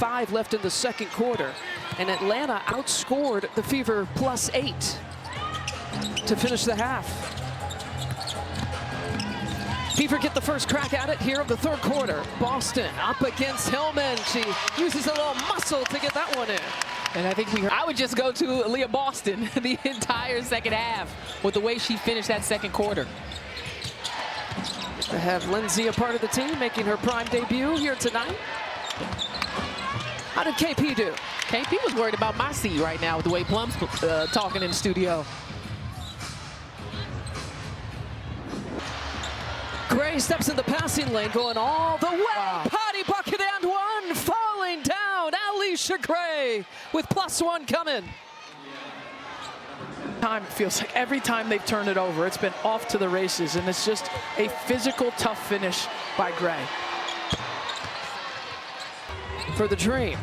5 left in the second quarter, and Atlanta outscored the Fever +8 to finish the half. Fever get the first crack at it here of the third quarter. Boston up against Hillman. She uses a little muscle to get that one in. And I think I would just go to Aaliyah Boston the entire second half with the way she finished that second quarter. To have Lindsay a part of the team, making her prime debut here tonight. How did KP do? KP was worried about my seat right now with the way Plum's talking in the studio. Gray steps in the passing lane, going all the way. Wow. Potty bucket and one, falling down. Alicia Gray with +1 coming. Time it feels like every time they've turned it over, it's been off to the races, and it's just a physical, tough finish by Gray. For the Dream.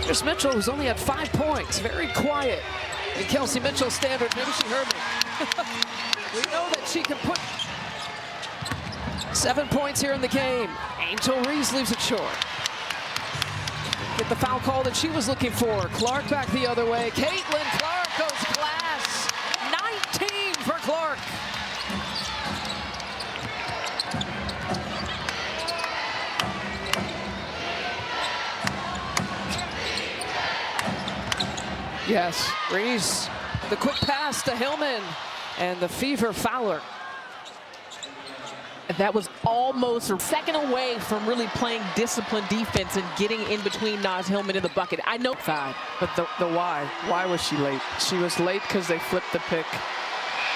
Here's Mitchell, who's only had 5 points, very quiet. In Kelsey Mitchell's standard, maybe she heard me. We know that she can put 7 points here in the game. Angel Reese leaves it short. Get the foul call that she was looking for. Clark back the other way. Caitlin Clark goes glass. 19 for Clark. Yes, Reese, the quick pass to Hillman, and the Fever fouler. That was almost a second away from really playing disciplined defense and getting in between Naz Hillman and the bucket. I know side. But the why was she late? She was late because they flipped the pick.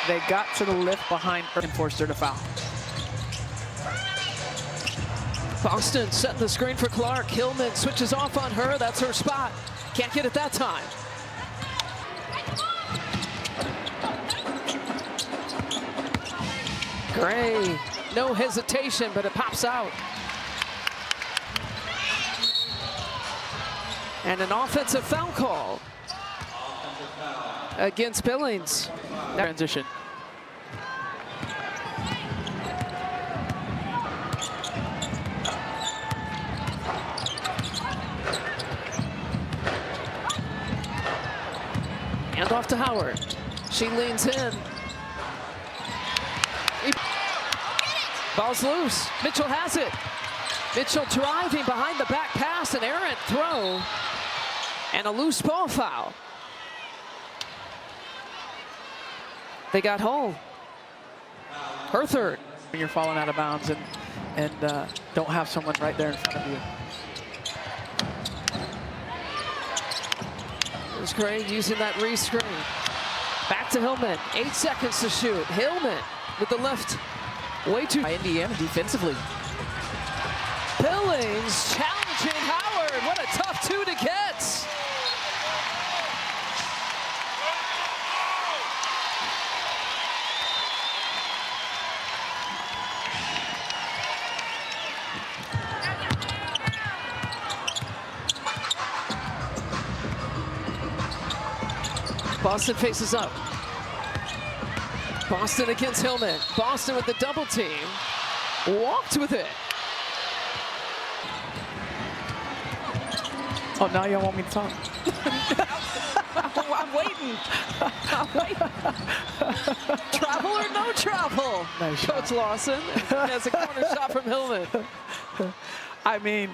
They got to the lift behind her and forced her to foul. Boston setting the screen for Clark. Hillman switches off on her. That's her spot. Can't get it that time. Gray, no hesitation, but it pops out. And an offensive foul call against Billings. Transition. And off to Howard. She leans in. Ball's loose. Mitchell has it. Mitchell driving behind the back pass, an errant throw, and a loose ball foul. They got Hull. Her third. When you're falling out of bounds and don't have someone right there in front of you. There's Gray using that re-screen. Back to Hillman. 8 seconds to shoot. Hillman with the left. Way too. By Indiana defensively. Billings challenging Howard. What a tough 2 to get. Boston faces up. Boston against Hillman. Boston with the double team. Walked with it. Oh, now you want me to talk? I'm waiting. I'm waiting. Travel or no travel? Nice Coach Lawson has a corner shot from Hillman. I mean,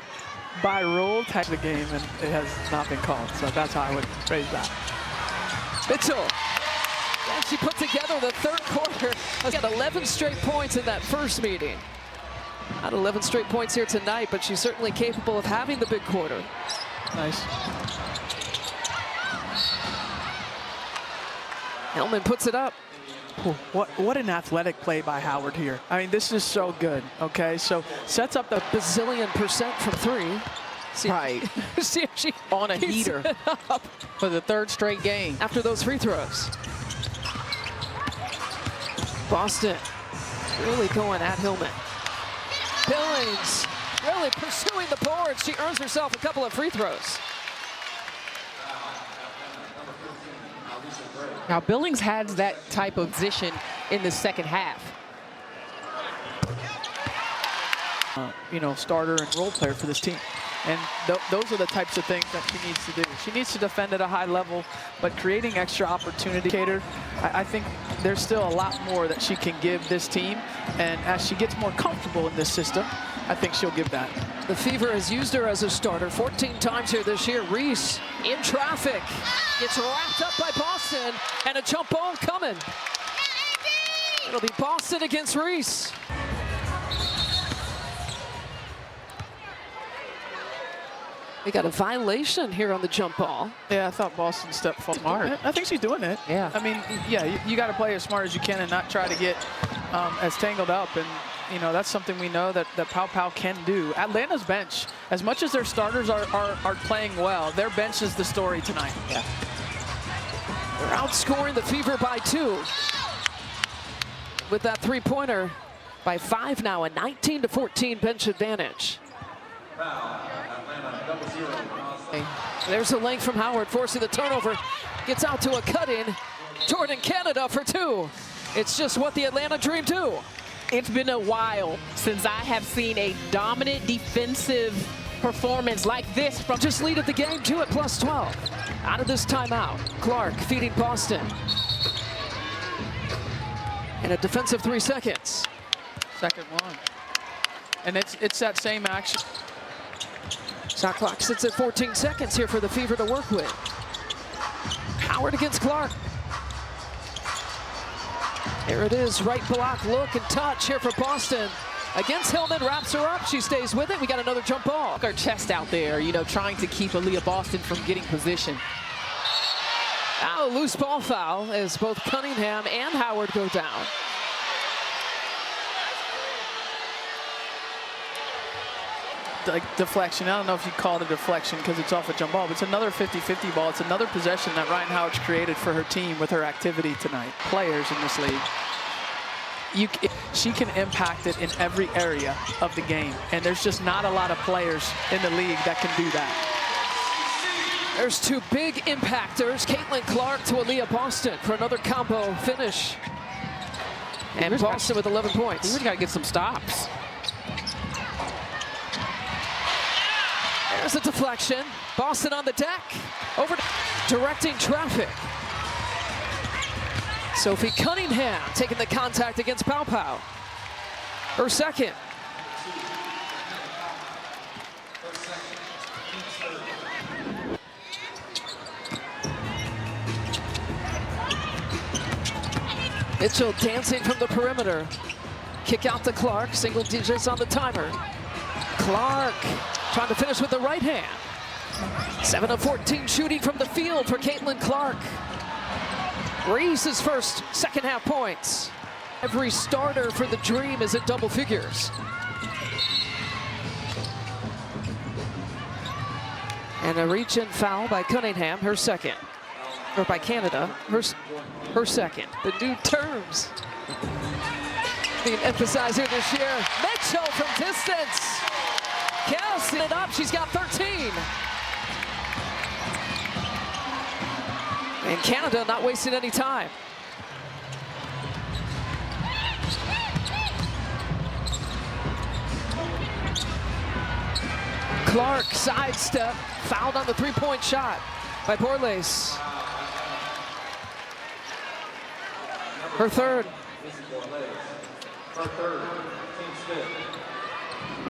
by rule, touch the game, and it has not been called. So that's how I would phrase that. Mitchell. And she put together the third quarter. She got 11 straight points in that first meeting. Not 11 straight points here tonight, but she's certainly capable of having the big quarter. Nice. Hillman puts it up. What an athletic play by Howard here. I mean, this is so good, okay? So sets up the bazillion% from 3. See, right. See if she on a heater for the 3rd straight game. After those free throws. Boston really going at Hillman. Billings really pursuing the board. She earns herself a couple of free throws. Now Billings has that type of position in the second half. starter and role player for this team. And those are the types of things that she needs to do. She needs to defend at a high level, but creating extra opportunity. I think there's still a lot more that she can give this team. And as she gets more comfortable in this system, I think she'll give that. The Fever has used her as a starter 14 times here this year. Reese in traffic, gets wrapped up by Boston, and a jump ball coming. It'll be Boston against Reese. We got a violation here on the jump ball. Yeah, I thought Boston stepped forward. Smart. I think she's doing it. Yeah. I mean, yeah, you got to play as smart as you can and not try to get as tangled up. And, that's something we know that Pow Pow can do. Atlanta's bench, as much as their starters are playing well, their bench is the story tonight. Yeah. They're outscoring the Fever by 2. With that three-pointer by 5 now, a 19-14 bench advantage. There's a length from Howard, forcing the turnover. Gets out to a cut-in. Jordan Canada for 2. It's just what the Atlanta Dream do. It's been a while since I have seen a dominant defensive performance like this from Just lead at the game, 2 at plus 12. Out of this timeout, Clark feeding Boston. And a defensive 3 seconds. Second one. And it's that same action. Shot clock sits at 14 seconds here for the Fever to work with. Howard against Clark. There it is, right block, look and touch here for Boston. Against Hillman, wraps her up, she stays with it. We got another jump ball. her chest out there, trying to keep Aaliyah Boston from getting position. Now a loose ball foul as both Cunningham and Howard go down. Like deflection. I don't know if you call it a deflection because it's off a jump ball, but it's another 50-50 ball. It's another possession that Ryan Howard's created for her team with her activity tonight. Players in this league, she can impact it in every area of the game, and there's just not a lot of players in the league that can do that. There's 2 big impactors, Caitlin Clark to Aaliyah Boston for another combo finish. And Boston with 11 points. We've got to get some stops. There's a deflection. Boston on the deck. Over directing traffic. Sophie Cunningham taking the contact against Pow Pow. Her second. Mitchell dancing from the perimeter. Kick out to Clark. Single digits on the timer. Clark trying to finish with the right hand. 7 of 14 shooting from the field for Caitlin Clark. Reese's first second half points. Every starter for the Dream is at double figures. And a reach-in foul by Cunningham, her second. Or by Canada, her second. The new terms being emphasized here this year. Mitchell from distance. Casting it up, she's got 13. And Canada not wasting any time. Clark sidestep, fouled on the three-point shot by Borlace. Her third.